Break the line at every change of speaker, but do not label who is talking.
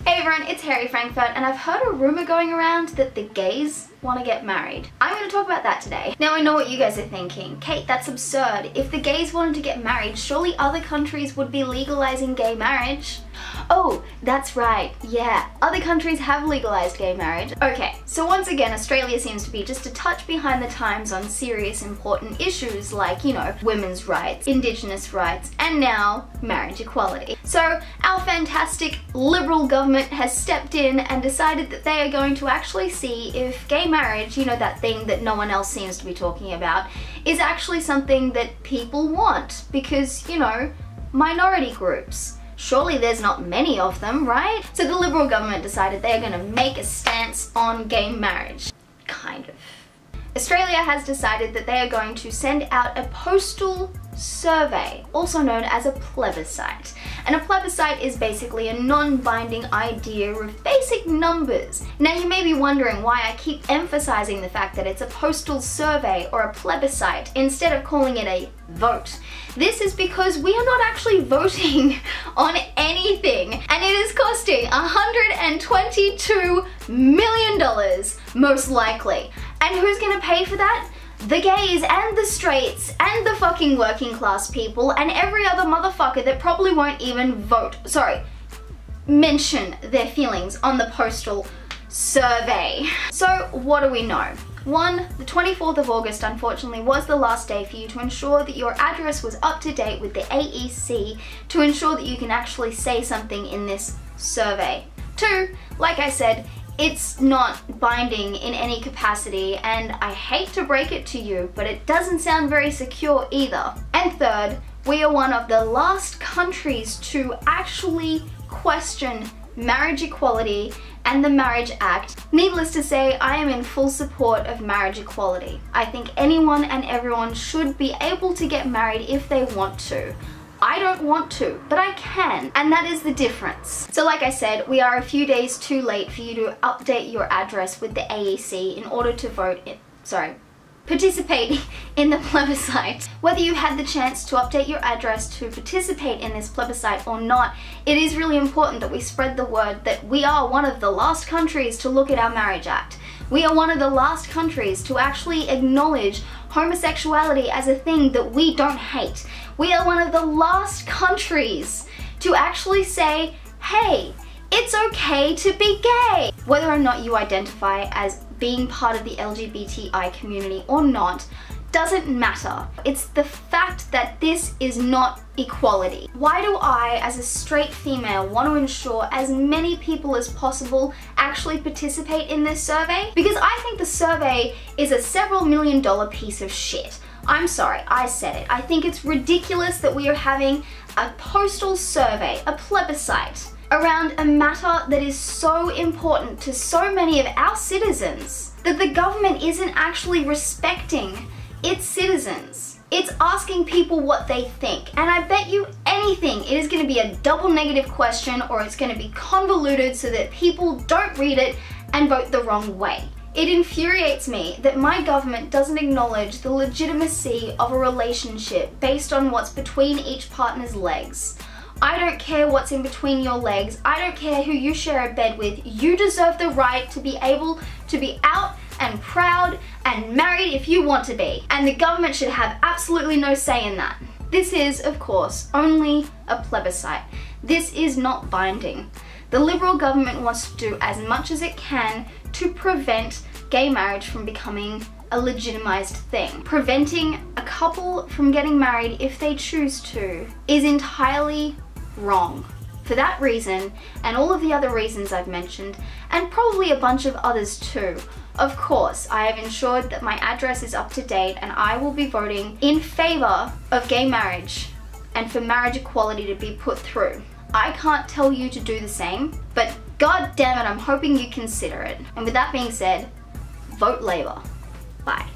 Hey everyone, it's Hairyfrankfurt, and I've heard a rumor going around that the gays want to get married. I'm going to talk about that today. Now I know what you guys are thinking. Kate, that's absurd. If the gays wanted to get married, surely other countries would be legalizing gay marriage. Oh, that's right, yeah. Other countries have legalized gay marriage. Okay, so once again, Australia seems to be just a touch behind the times on serious important issues like, you know, women's rights, Indigenous rights, and now marriage equality. So our fantastic liberal government has stepped in and decided that they are going to actually see if gay marriage, you know, that thing that no one else seems to be talking about, is actually something that people want because, you know, minority groups. Surely there's not many of them, right? So the Liberal government decided they're going to make a stance on gay marriage. Kind of. Australia has decided that they are going to send out a postal survey, also known as a plebiscite. And a plebiscite is basically a non-binding idea of basic numbers. Now you may be wondering why I keep emphasizing the fact that it's a postal survey or a plebiscite instead of calling it a vote. This is because we are not actually voting on anything, and it is costing $122 million, most likely. And who's gonna pay for that? The gays and the straights and the fucking working class people and every other motherfucker that probably won't even mention their feelings on the postal survey. So what do we know? One, the 24th of August unfortunately was the last day for you to ensure that your address was up to date with the AEC to ensure that you can actually say something in this survey. Two, like I said, it's not binding in any capacity, and I hate to break it to you, but it doesn't sound very secure either. And third, we are one of the last countries to actually question marriage equality and the Marriage Act. Needless to say, I am in full support of marriage equality. I think anyone and everyone should be able to get married if they want to. I don't want to, but I can, and that is the difference. So like I said, we are a few days too late for you to update your address with the AEC in order to participate in the plebiscite. Whether you had the chance to update your address to participate in this plebiscite or not, it is really important that we spread the word that we are one of the last countries to look at our Marriage Act. We are one of the last countries to actually acknowledge homosexuality as a thing that we don't hate. We are one of the last countries to actually say, hey, it's okay to be gay. Whether or not you identify as being part of the LGBTI community or not, doesn't matter. It's the fact that this is not equality. Why do I, as a straight female, want to ensure as many people as possible actually participate in this survey? Because I think the survey is a several $million piece of shit. I'm sorry, I said it. I think it's ridiculous that we are having a postal survey, a plebiscite, around a matter that is so important to so many of our citizens that the government isn't actually respecting its citizens. It's asking people what they think, and I bet you anything it is going to be a double negative question, or it's going to be convoluted so that people don't read it and vote the wrong way. It infuriates me that my government doesn't acknowledge the legitimacy of a relationship based on what's between each partner's legs. I don't care what's in between your legs. I don't care who you share a bed with. You deserve the right to be able to be out and proud and married if you want to be. And the government should have absolutely no say in that. This is, of course, only a plebiscite. This is not binding. The Liberal government wants to do as much as it can to prevent gay marriage from becoming a legitimized thing. Preventing a couple from getting married if they choose to is entirely wrong. For that reason, and all of the other reasons I've mentioned, and probably a bunch of others too, of course, I have ensured that my address is up to date and I will be voting in favor of gay marriage and for marriage equality to be put through. I can't tell you to do the same, but god damn it, I'm hoping you consider it. And with that being said, vote Labour. Bye.